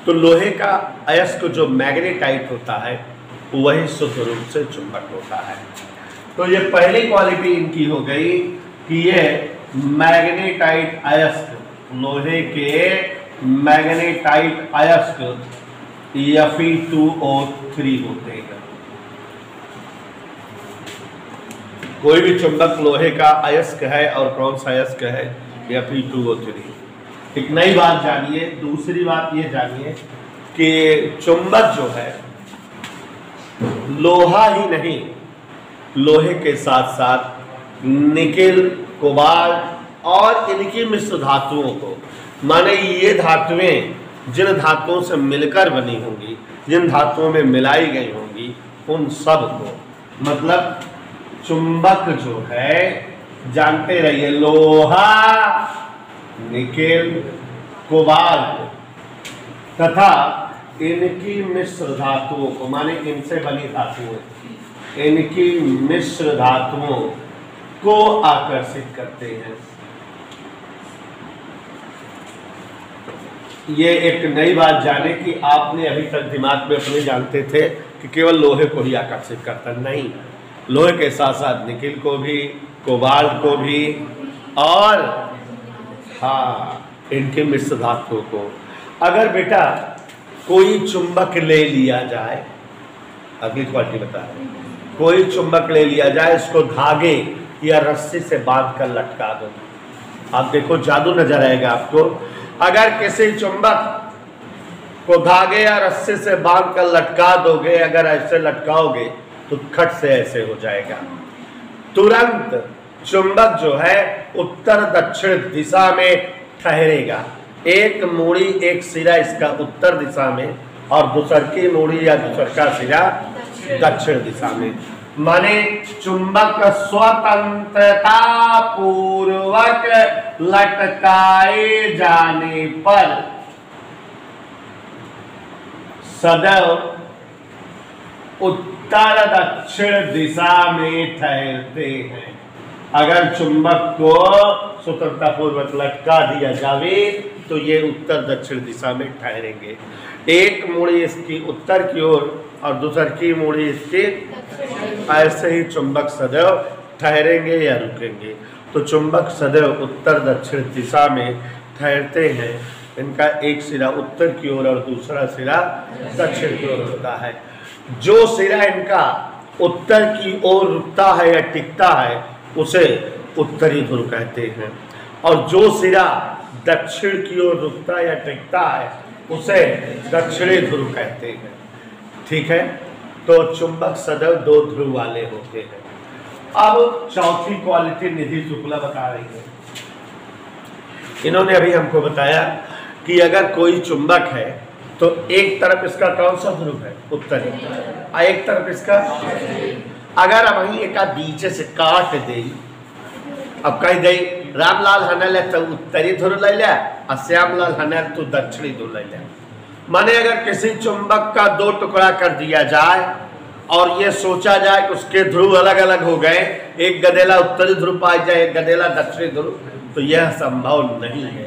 तो लोहे का अयस्क जो मैग्नेटाइट होता है वही शुद्ध रूप से चुंबक होता है। तो ये पहली क्वालिटी इनकी हो गई कि ये मैग्नेटाइट अयस्क, लोहे के मैग्नेटाइट अयस्क Fe2O3 होते हैं। कोई भी चुंबक लोहे का अयस्क है, और कौन सा अयस्क है? Fe2O3। एक नई बात जानिए। दूसरी बात ये जानिए कि चुंबक जो है लोहा ही नहीं, लोहे के साथ साथ निकेल, कोबाल्ट और इनकी मिश्र धातुओं को, माने ये धातुएं जिन धातुओं से मिलकर बनी होंगी, जिन धातुओं में मिलाई गई होंगी, उन सब को, मतलब चुंबक जो है जानते रहिए, लोहा, निकेल, कोबाल्ट तथा इनकी मिश्र धातुओं को, माने इनसे बनी धातुएं, इनकी मिश्र धातुओं को आकर्षित करते हैं। ये एक नई बात जाने कि आपने अभी तक दिमाग में अपने जानते थे कि केवल लोहे को ही आकर्षित करता, नहीं, लोहे के साथ साथ निकेल को भी, कोबाल्ट को भी, और हाँ इनके मिश्र धातुओं को। अगर बेटा कोई चुंबक ले लिया जाए, अगली क्वालिटी बता रहे हैं, कोई चुंबक ले लिया जाए, इसको धागे या रस्सी से बांध कर लटका दो, आप देखो जादू नजर आएगा आपको। अगर किसी चुंबक को धागे या रस्सी से बांध कर लटका दोगे, अगर ऐसे लटकाओगे तो खट से ऐसे हो जाएगा। तुरंत चुंबक जो है उत्तर दक्षिण दिशा में ठहरेगा। एक मूड़ी, एक सिरा इसका उत्तर दिशा में, और दूसर की मूड़ी या दूसर का सिरा दक्षिण दिशा में। माने चुंबक स्वतंत्रता पूर्वक लटकाए जाने पर सदैव उत्तर दक्षिण दिशा में ठहरते हैं। अगर चुंबक को स्वतंत्रता पूर्वक लटका दिया जावे तो ये उत्तर दक्षिण दिशा में ठहरेंगे। एक मूड़ी इसकी उत्तर की ओर और दूसर की मूड़ी इसकी, ऐसे ही चुंबक सदैव ठहरेंगे या रुकेंगे। तो चुंबक सदैव उत्तर दक्षिण दिशा में ठहरते हैं। इनका एक सिरा उत्तर की ओर और दूसरा सिरा दक्षिण की ओर होता है। जो सिरा इनका उत्तर की ओर रुकता है या टिकता है उसे उत्तरी ध्रुव कहते हैं, और जो सिरा दक्षिण की ओर रुकता या टिकता है उसे दक्षिणी ध्रुव कहते हैं। ठीक है, तो चुंबक सदैव दो ध्रुव वाले होते हैं। अब चौथी क्वालिटी निधि शुक्ला बता रही है। इन्होंने अभी हमको बताया कि अगर कोई चुंबक है तो एक तरफ इसका कौन सा ध्रुव है? उत्तरी, और एक तरफ इसका, अगर वही एक बीच से काट दे, अब कह दे रामलाल हनल तो उत्तरी ध्रुव ले लिया और श्यामलाल हनल तो दक्षिणी ध्रुव ले लिया। माने अगर किसी चुंबक का दो टुकड़ा कर दिया जाए और ये सोचा जाए कि उसके ध्रुव अलग अलग हो गए, एक गदेला उत्तरी ध्रुव पाया जाए, एक गदेला दक्षिणी ध्रुव, तो यह संभव नहीं है।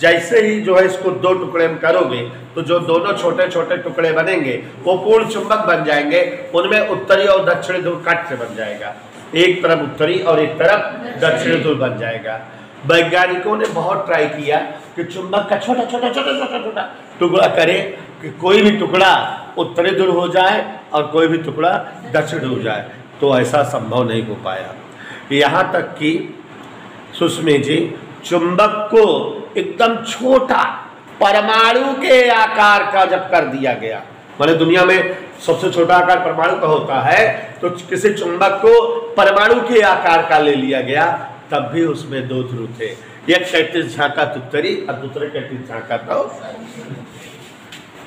जैसे ही जो है इसको दो टुकड़े में करोगे तो जो दोनों छोटे छोटे टुकड़े बनेंगे वो पूर्ण चुंबक बन जाएंगे, उनमें उत्तरी और दक्षिणी ध्रुव कट से बन जाएगा, एक तरफ उत्तरी और एक तरफ दक्षिणी ध्रुव बन जाएगा। वैज्ञानिकों ने बहुत ट्राई किया कि चुंबक का छोटा छोटा छोटा छोटा छोटा टुकड़ा करें कि कोई भी टुकड़ा उत्तरी ध्रुव हो जाए और कोई भी टुकड़ा दक्षिण ध्रुव हो जाए, तो ऐसा संभव नहीं हो पाया। यहाँ तक कि सुस्मी जी चुंबक को एकदम छोटा परमाणु के आकार का जब कर दिया गया, माने दुनिया में सबसे छोटा आकार परमाणु का होता है, तो किसी चुंबक को परमाणु के आकार का ले लिया गया, तब भी उसमें दो ध्रुव थे, एक 33 झांका उत्तरी और दूसरे 33 झांका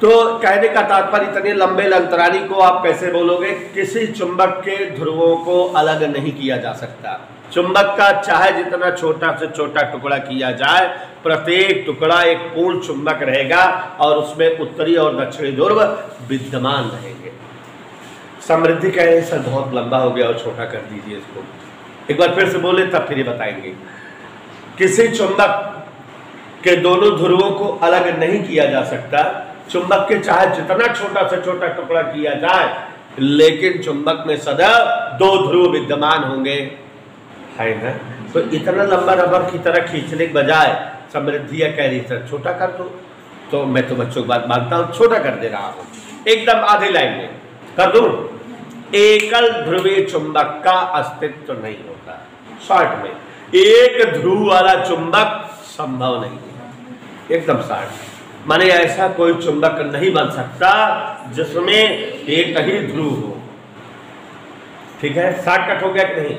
तो कहने का तात्पर्य इतने लंबे अंतराली को आप कैसे बोलोगे? किसी चुंबक के ध्रुवों को अलग नहीं किया जा सकता। चुंबक का चाहे जितना छोटा से छोटा टुकड़ा किया जाए, प्रत्येक टुकड़ा एक पूर्ण चुंबक रहेगा और उसमें उत्तरी और दक्षिणी ध्रुव विद्यमान रहेंगे। समृद्धि कह रहे सर बहुत लंबा हो गया और छोटा कर दीजिए इसको, एक बार फिर से बोले तब फिर ये बताएंगे। किसी चुंबक के दोनों ध्रुवों को अलग नहीं किया जा सकता। चुंबक के चाहे जितना छोटा से छोटा टुकड़ा किया जाए, लेकिन चुंबक में सदा दो ध्रुव विद्यमान होंगे, है ना। तो इतना लंबा रबर की तरह खींचने के बजाय समृद्धि कह रही सर छोटा कर दो, तो मैं तो बच्चों की बात मानता हूँ, छोटा कर दे रहा हूँ, एकदम आधी लाइन में कर दूं। एकल ध्रुवीय चुंबक का अस्तित्व नहीं होता। शॉर्ट में एक ध्रुव वाला चुंबक संभव नहीं है, एकदम शॉर्ट। माने ऐसा कोई चुंबक नहीं बन सकता जिसमें एक ही ध्रुव हो, ठीक है, शॉर्टकट हो गया कि नहीं।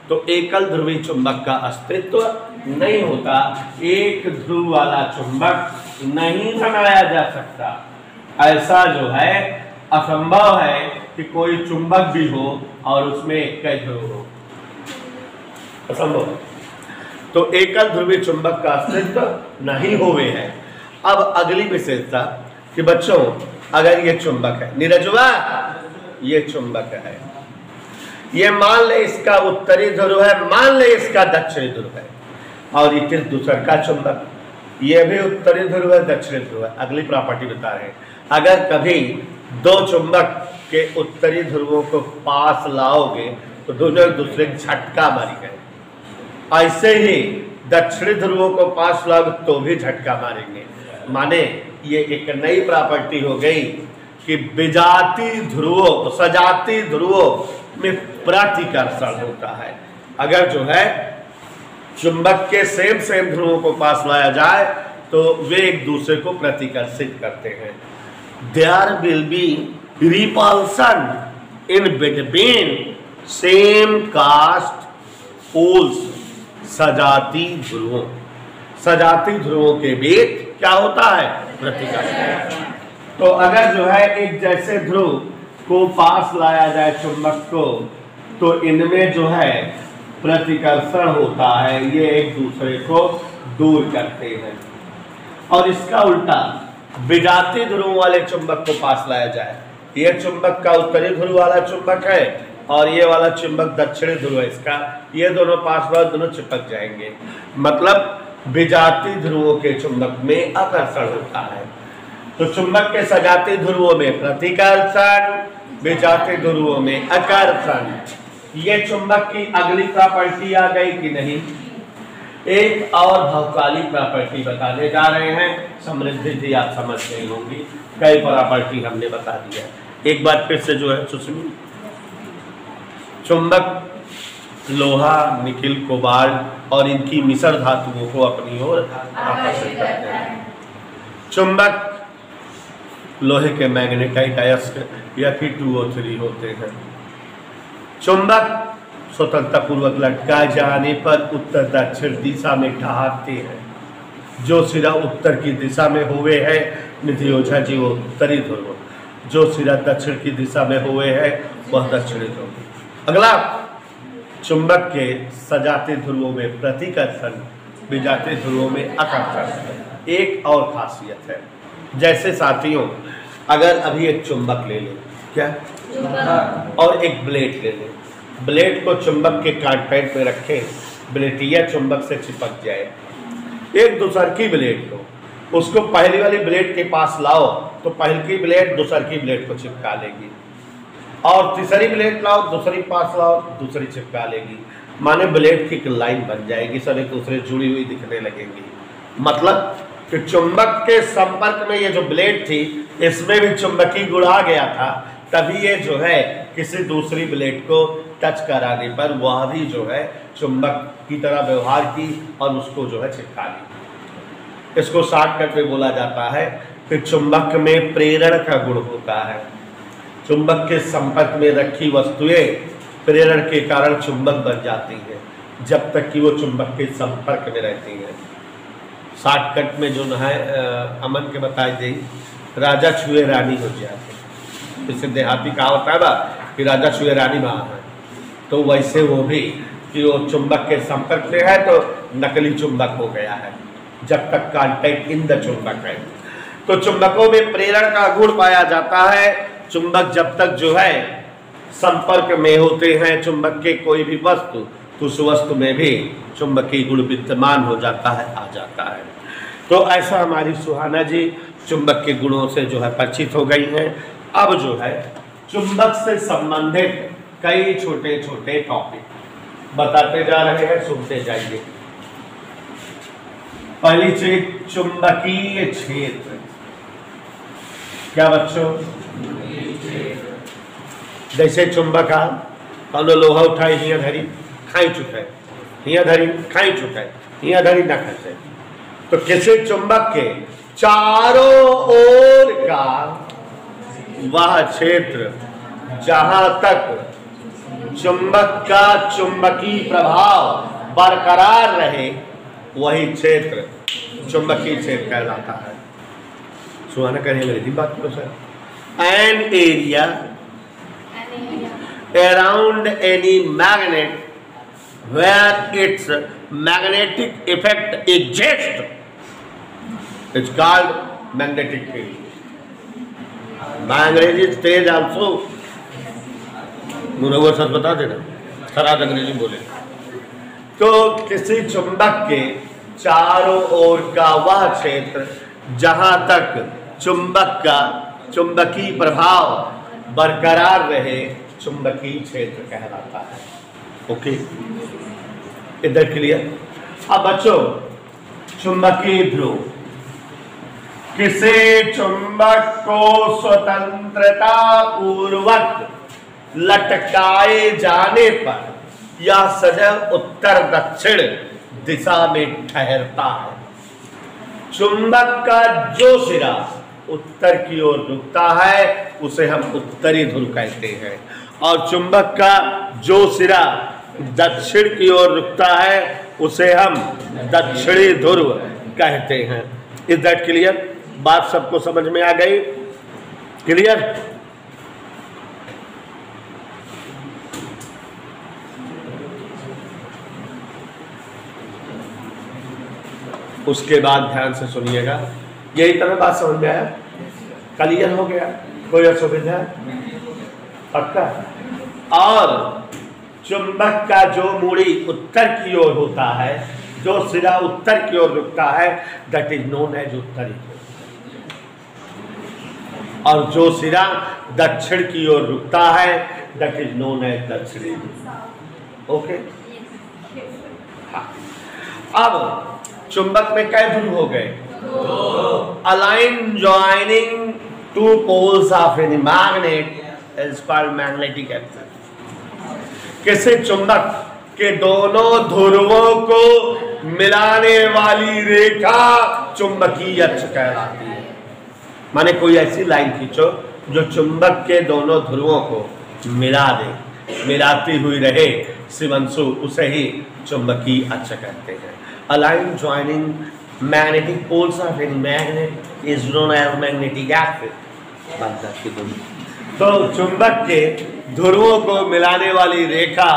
तो एकल ध्रुवीय चुंबक का अस्तित्व नहीं होता, एक ध्रुव वाला चुंबक नहीं बनाया जा सकता। ऐसा जो है असंभव है कि कोई चुंबक भी हो और उसमें कई ध्रुव हो, असंभव है। तो एकल ध्रुवीय चुंबक का अस्तित्व नहीं हुए है। अब अगली विशेषता कि बच्चों अगर ये चुंबक है, नीरजवा ये चुंबक है, ये मान ले इसका उत्तरी ध्रुव है, मान ले इसका दक्षिणी ध्रुव है, और ये फिर दूसरा का चुंबक, ये भी उत्तरी ध्रुव है दक्षिणी ध्रुव है। अगली प्रॉपर्टी बता रहे हैं, अगर कभी दो चुंबक के उत्तरी ध्रुवों को पास लाओगे तो दोनों एक दूसरे को झटका मारेंगे, ऐसे ही दक्षिणी ध्रुवों को पास लाओगे तो भी झटका मारेंगे। माने ये एक नई प्रॉपर्टी हो गई कि विजाती ध्रुवों सजाती ध्रुवों में प्रतिकर्षण होता है। अगर जो है चुंबक के सेम ध्रुवों को पास लाया जाए तो वे एक दूसरे को प्रतिकर्षित करते हैं। There will be repulsion in between same cast poles. सजाती ध्रुवों के बीच क्या होता है? प्रतिकर्षण। तो अगर जो है एक जैसे ध्रुव को पास लाया जाए चुंबक को, तो इनमें जो है प्रतिकर्षण होता है, ये एक दूसरे को दूर करते हैं। और इसका उल्टा विजातीय ध्रुव वाले चुंबक को पास लाया जाए, ये चुंबक का उत्तरी ध्रुव वाला चुंबक है और ये वाला चुंबक दक्षिणी ध्रुव है इसका, ये दोनों पास लाओ दोनों चिपक जाएंगे। मतलब विजातीय ध्रुवों के चुंबक में आकर्षण होता है। तो चुंबक के सजाती ध्रुवों में प्रतिकर्षण, विजातीय ध्रुवों में आकर्षण। ये चुंबक की अगली प्रॉपर्टी आ गई कि नहीं? एक और भौकाली प्रॉपर्टी बताने जा रहे हैं। समृद्धि जी आप समझ गई होंगी, कई प्रॉपर्टी हमने बता दिया। एक बार फिर से जो है सुस्मी, चुंबक लोहा, निकिल, कोबाल्ट और इनकी मिश्र धातुओं को अपनी ओर आकर्षित करते हैं। चुंबक लोहे के मैग्नेटाइट अयस्क या फिर 2O3 होते हैं। चुंबक स्वतंत्रता पूर्वक लटकाए जाने पर उत्तर दक्षिण दिशा में ठहरते हैं। जो सिरा उत्तर की दिशा में हुए है निधि ओझा जी वो उत्तरी ध्रुव, जो सिरा दक्षिण की दिशा में हुए है वह दक्षिणी ध्रुव। अगला, चुंबक के सजाते ध्रुवों में प्रतिकर्षण, विजातीय ध्रुवों में आकर्षण। एक और खासियत है, जैसे साथियों अगर अभी एक चुंबक ले लें, क्या और एक ब्लेड ले लें, ब्लेड को चुंबक के कांटेक्ट में रखें, ब्लेटिया चुंबक से चिपक जाए। एक दूसर की ब्लेड लो, उसको पहली वाली ब्लेड के पास लाओ तो पहली की ब्लेड दूसर की ब्लेड को चिपका लेगी, और तीसरी ब्लेड लाओ, दूसरी पास लाओ, दूसरी चिपका लेगी। माने ब्लेड की एक लाइन बन जाएगी, सब एक दूसरे जुड़ी हुई दिखने लगेंगी। मतलब कि चुंबक के संपर्क में ये जो ब्लेड थी, इसमें भी चुंबकीय गुण आ गया था, तभी ये जो है किसी दूसरी ब्लेड को टच कराने पर वह भी जो है चुंबक की तरह व्यवहार की और उसको जो है चिपका ली। इसको शॉर्टकट में बोला जाता है कि चुंबक में प्रेरण का गुण होता है। चुंबक के संपर्क में रखी वस्तुएं प्रेरण के कारण चुंबक बन जाती हैं, जब तक कि वो चुंबक के संपर्क में रहती हैं। शॉर्टकट में जो है अमन के बताई दी, राजा छुए रानी हो जाते, जैसे देहाती कहावत है ना कि राजा छुए रानी वहाँ है, तो वैसे वो भी कि वो चुंबक के संपर्क में है तो नकली चुंबक हो गया है, जब तक कांटेक्ट इन द चुंबक है। तो चुंबकों में प्रेरण का गुण पाया जाता है। चुंबक जब तक जो है संपर्क में होते हैं चुंबक के कोई भी वस्तु, तो उस वस्तु में भी चुंबकीय गुण विद्यमान हो जाता है, आ जाता है। तो ऐसा हमारी सुहाना जी चुंबक के गुणों से जो है परिचित हो गई हैं। अब जो है चुंबक से संबंधित कई छोटे छोटे टॉपिक बताते जा रहे हैं, सुनते जाइए। पहली चीज, चुंबकीय क्षेत्र। क्या बच्चों? जैसे चुंबक आ कौन लोहा उठाए हिया धरी खाई चुके, हिया धरी खाई चुके, हिया धरी न खसे। तो किसी चुंबक के चारों ओर का वह क्षेत्र जहां तक चुंबक का चुंबकीय प्रभाव बरकरार रहे, वही क्षेत्र चुंबकीय क्षेत्र कहलाता है। सुहाना करिए मेरी बात करो sir. An area around any magnet where its magnetic effect exists, it's called magnetic field. My अंग्रेजी तेज also, मुझे सर बता देना, सर आज अंग्रेजी बोले। तो किसी चुंबक के चारों ओर का वह क्षेत्र जहां तक चुंबक का चुंबकीय प्रभाव बरकरार रहे, चुंबकीय क्षेत्र कहलाता है। ओके, इधर क्लियर? अब बच्चों, चुंबकीय ध्रुव, किसी चुंबक को स्वतंत्रता पूर्वक लटकाए जाने पर यह सदैव उत्तर दक्षिण दिशा में ठहरता है। चुंबक का जो सिरा उत्तर की ओर रुकता है उसे हम उत्तरी ध्रुव कहते हैं, और चुंबक का जो सिरा दक्षिण की ओर रुकता है उसे हम दक्षिणी ध्रुव कहते हैं। Is that clear? बात सबको समझ में आ गई? क्लियर? उसके बाद ध्यान से सुनिएगा, यही तरह बात समझ में आया? क्लियर हो गया? कोई असुविधा? पक्का? और चुंबक का जो मूड़ी उत्तर की ओर होता है, जो सिरा उत्तर की ओर रुकता है, दैट इज नोन एज उत्तरी, और जो सिरा दक्षिण की ओर रुकता है दैट इज नोन एज दक्षिणी। ओके? हाँ। अब चुंबक में कई ध्रुव हो गए? A line joining two poles of any magnet is called magnetic axis. किसी चुंबक के दोनों ध्रुवों को मिलाने वाली रेखा चुंबकीय अक्ष कहलाती है। माने कोई ऐसी लाइन खींचो जो चुंबक के दोनों ध्रुवों को मिला दे, मिलाती हुई रहे शिवंशु, उसे ही चुंबकीय अक्ष कहते हैं। A line joining magnetic poles of any magnet is known as magnetic axis. बांधा की धुरी। तो चुंबक के ध्रुवों को मिलाने वाली रेखा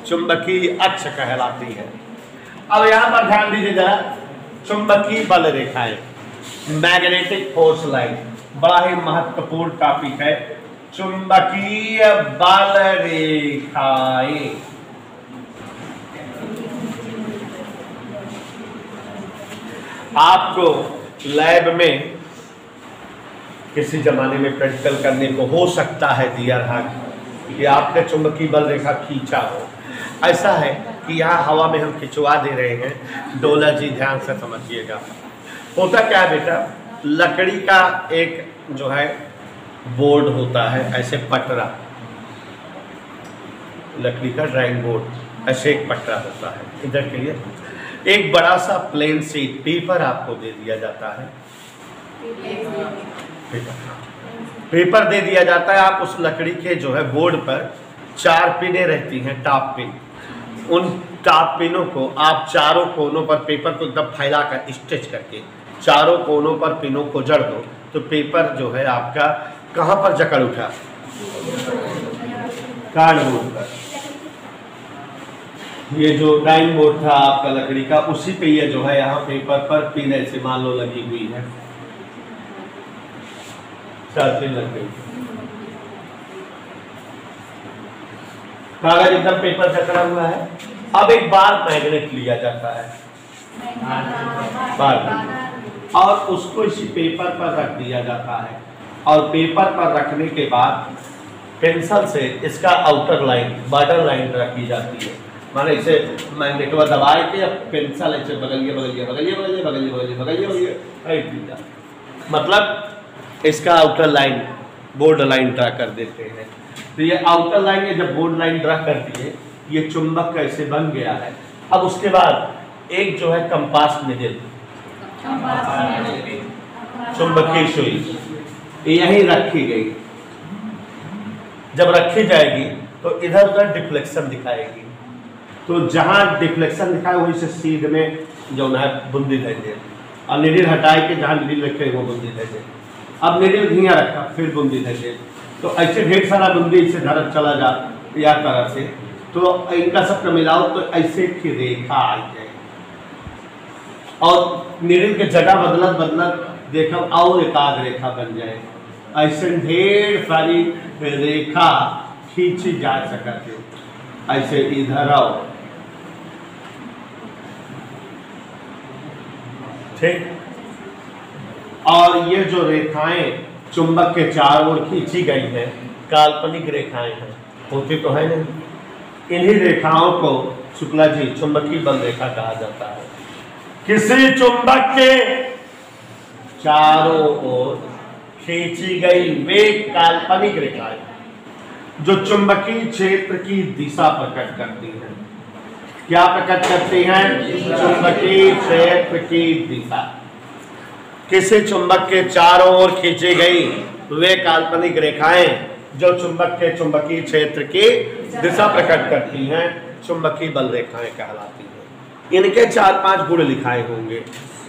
चुंबकीय अक्ष कहलाती है। अब यहां पर ध्यान दीजिए जरा, चुंबकीय बल रेखाएं, मैग्नेटिक फोर्स लाइन, बड़ा ही महत्वपूर्ण टॉपिक है। चुंबकीय बल रेखाएं, आपको लैब में किसी जमाने में प्रैक्टिकल करने को हो सकता है दिया रहा कि आपने चुंबकीय बल रेखा खींचा हो। ऐसा है कि यहाँ हवा में हम खिंचवा दे रहे हैं, डोला जी ध्यान से समझिएगा। होता क्या है बेटा, लकड़ी का एक जो है बोर्ड होता है, ऐसे पटरा, लकड़ी का ड्राइंग बोर्ड, ऐसे एक पटरा होता है। इधर के लिए एक बड़ा सा प्लेन शीट पेपर आपको दे दिया जाता है, पेपर दे दिया जाता है। आप उस लकड़ी के जो है बोर्ड पर 4 पिनें रहती हैं, टॉप पिन। उन टॉप पिनों को आप चारों कोनों पर पेपर को एकदम फैलाकर स्टिच करके चारों कोनों पर पिनों को जड़ दो, तो पेपर जो है आपका कहाँ पर जकड़ उठा, कार्डबोर्ड पर। ये जो ड्राइंग बोर्ड था आपका लकड़ी का, उसी पे ये जो है यहाँ पेपर पर पिन ऐसे मान लो लगी हुई है, 4 पिन लग गई, कागज एकदम पेपर जकड़ा हुआ है। अब एक बार मैग्नेट लिया जाता है, बार, और उसको इसी पेपर पर रख दिया जाता है, और पेपर पर रखने के बाद पेंसिल से इसका आउटर लाइन, बॉर्डर लाइन रखी जाती है। माने इसे मैग्नेटवा दबाए के अब पेंसिल ऐसे बगलिए बगलिए बगलिए बगलिए बगलिए बगलिए बगलिए बगलिए राइट दिया, मतलब इसका outer line, board line draw कर देते हैं। तो ये आउटर लाइन है, जब बोर्ड लाइन ड्रा करती है, ये चुंबक कैसे बन गया है। अब उसके बाद एक जो है कंपास निडल, चुंबकीय सुई यहीं रखी गई। जब रखी जाएगी तो इधर उधर डिफ्लेक्शन दिखाएगी, तो जहां डिफ्लेक्शन दिखाए वहीं से सीध में जो है बूंदी दे दे, और निडल हटाए के जहां निडल रखे वो बूंदी दे दे। अब निडल घिया रखा, फिर बूंदी दे दे, तो ऐसे ढेर सारा बूंदी इसे धरत चला जा या तरह से, तो इनका सबका मिलाओ तो ऐसे की रेखा आ जाए, और निडल के जगह बदलत बदलत देखो और एक आध रेखा बन जाए। ऐसे ढेर सारी रेखा खींची जा सकती, ऐसे इधर आओ, ठीक। और ये जो रेखाएं चुंबक के चारों ओर खींची गई हैं, काल्पनिक रेखाएं हैं, होती तो है नहीं। इन्हीं रेखाओं को शुक्ला जी चुंबकीय बल रेखा कहा जाता है। किसी चुंबक के चारों ओर खींची गई वे काल्पनिक रेखाएं जो चुंबकीय क्षेत्र की दिशा प्रकट करती हैं। क्या प्रकट करती हैं? चुंबकीय क्षेत्र की दिशा। किसी चुंबक के चारों ओर खींची गई वे काल्पनिक रेखाएं जो चुंबक के चुंबकीय क्षेत्र की दिशा प्रकट करती हैं, चुंबकीय बल रेखाएं कहलाती हैं। इनके 4-5 गुण लिखाए होंगे।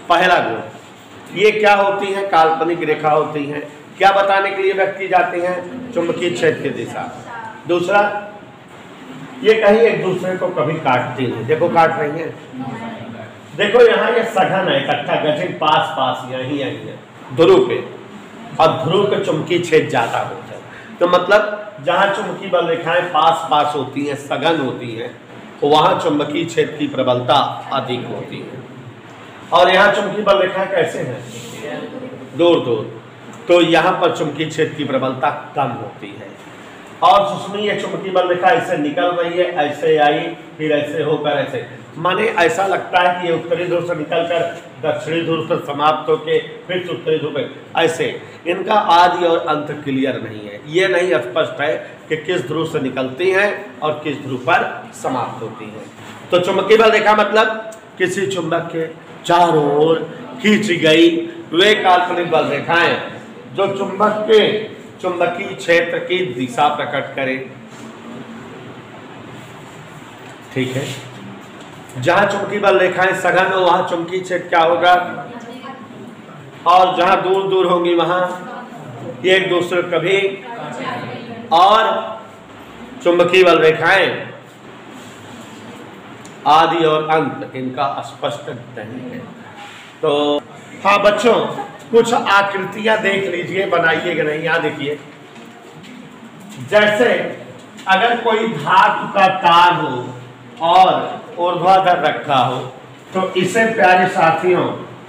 पहला गुण, ये क्या होती हैं? काल्पनिक रेखा होती हैं। क्या बताने के लिए व्यक्त की जाती हैं? चुंबकीय क्षेत्र की दिशा। दूसरा, ये कहीं एक दूसरे को कभी काटती नहीं। देखो काट रही हैं, देखो यहाँ ये सघन है, इकट्ठा गठित पास पास यही है ध्रुव पे, और ध्रुव के चुंबकीय क्षेत्र ज्यादा होता है। तो मतलब जहाँ चुंबकीय बल रेखाएं पास पास होती हैं, सघन होती हैं, तो वहाँ चुंबकीय क्षेत्र की प्रबलता अधिक होती है। और यहाँ चुंबकीय बल रेखाएं कैसे हैं? दूर दूर, तो यहाँ पर चुंबकीय क्षेत्र की प्रबलता कम होती है। और सुषमी ये चुंबकीय बल रेखा ऐसे निकल रही है, ऐसे आई, फिर ऐसे होकर ऐसे, माने ऐसा लगता है कि ये उत्तरी ध्रुव से निकलकर दक्षिणी ध्रुव पर समाप्त होकर फिर उत्तरी ध्रुव पे, ऐसे इनका आदि और अंत क्लियर नहीं है। ये नहीं स्पष्ट है कि किस ध्रुव से निकलती हैं और किस ध्रुव पर समाप्त होती हैं। तो चुंबकीय बल रेखा मतलब किसी चुंबक के चारों ओर खींची गई वे काल्पनिक बल रेखाएं जो चुंबक के चुंबकीय क्षेत्र की दिशा प्रकट करे। ठीक है, जहां चुंबकीय बल रेखाएं सघन हो वहां चुंबकीय क्षेत्र क्या होगा, और जहां दूर दूर होंगी वहां ये एक दूसरे को कभी और चुंबकीय बल रेखाएं आदि और अंत इनका स्पष्ट नहीं है। तो हाँ बच्चों, कुछ आकृतियां देख लीजिए, बनाइएगा नहीं। यहाँ देखिए, जैसे अगर कोई धातु का तार हो और ऊर्ध्वाधर रखा हो तो इसे प्यारे साथियों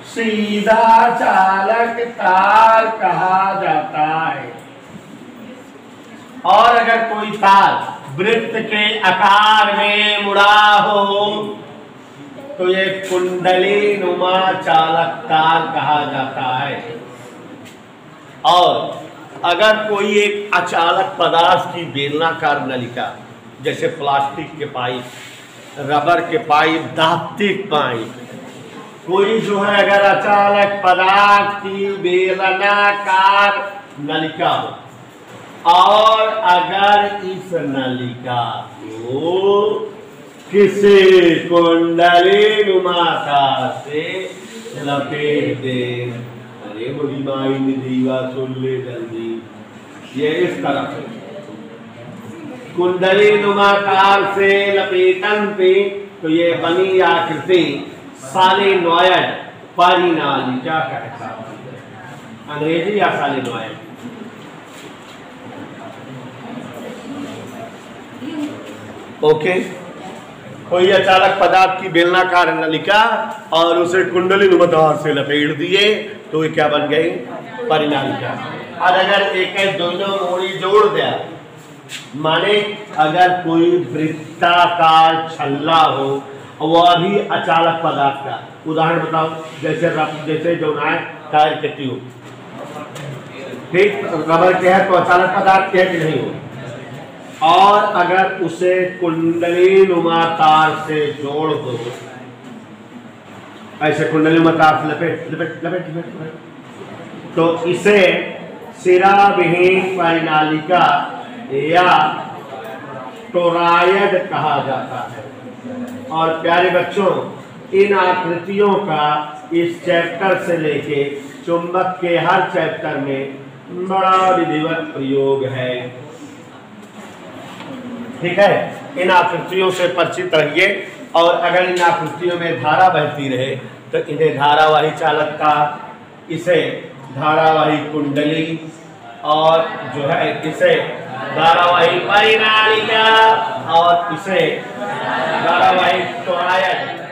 सीधा चालक तार कहा जाता है। और अगर कोई तार वृत्त के आकार में मुड़ा हो तो ये कुंडली नुमा चालक तार कहा जाता है। और अगर कोई एक अचालक पदार्थ की बेलनाकार नलिका, जैसे प्लास्टिक के पाइप, रबर के पाइप, धात्विक पाइप, कोई जो है अगर अचालक पदार्थ की बेलनाकार नलिका हो और अगर इस नलिका को किसी कुंडली नुमाकार से लपेट दे, अरे बड़ी माई दीवा सुन ले जल्दी, ये इस तरह से कुंडली नुमाकार से लपेटन पे तो ये बनी आकृति सालिनॉयड परिनालिका कहता है, अंग्रेजी या सालिनॉयड। ओके, कोई अचालक पदार्थ की बेलनाकार नलिका और उसे कुंडली नुमाकार से लपेट दिए तो ये क्या बन गई? परिनालिका। और अगर एक दोनों मोड़ी जोड़ दिया, माने अगर कोई वृत्ताकार छल्ला हो और वह भी अचालक पदार्थ का, उदाहरण बताओ, जैसे जो है टायर के ट्यूब, ठीक, रबर के है तो अचालक पदार्थ के है कि नहीं हो, और अगर उसे कुंडली नुमा तार से जोड़ दो, ऐसे कुंडली नुमा तार से लपेट लपेट लपेट लपेट, तो इसे सिरा विहीन परिनालिका या टोरायड कहा जाता है। और प्यारे बच्चों, इन आकृतियों का इस चैप्टर से लेके चुंबक के हर चैप्टर में बड़ा विधिवत प्रयोग है। ठीक है, इन आकृतियों से परिचित रहिए। और अगर इन आकृतियों में धारा बहती रहे तो इन्हें धारावाही चालकता, इसे धारावाही कुंडली, और जो है इसे धारावाही परिनालिका, और इसे धारावाही टोरायड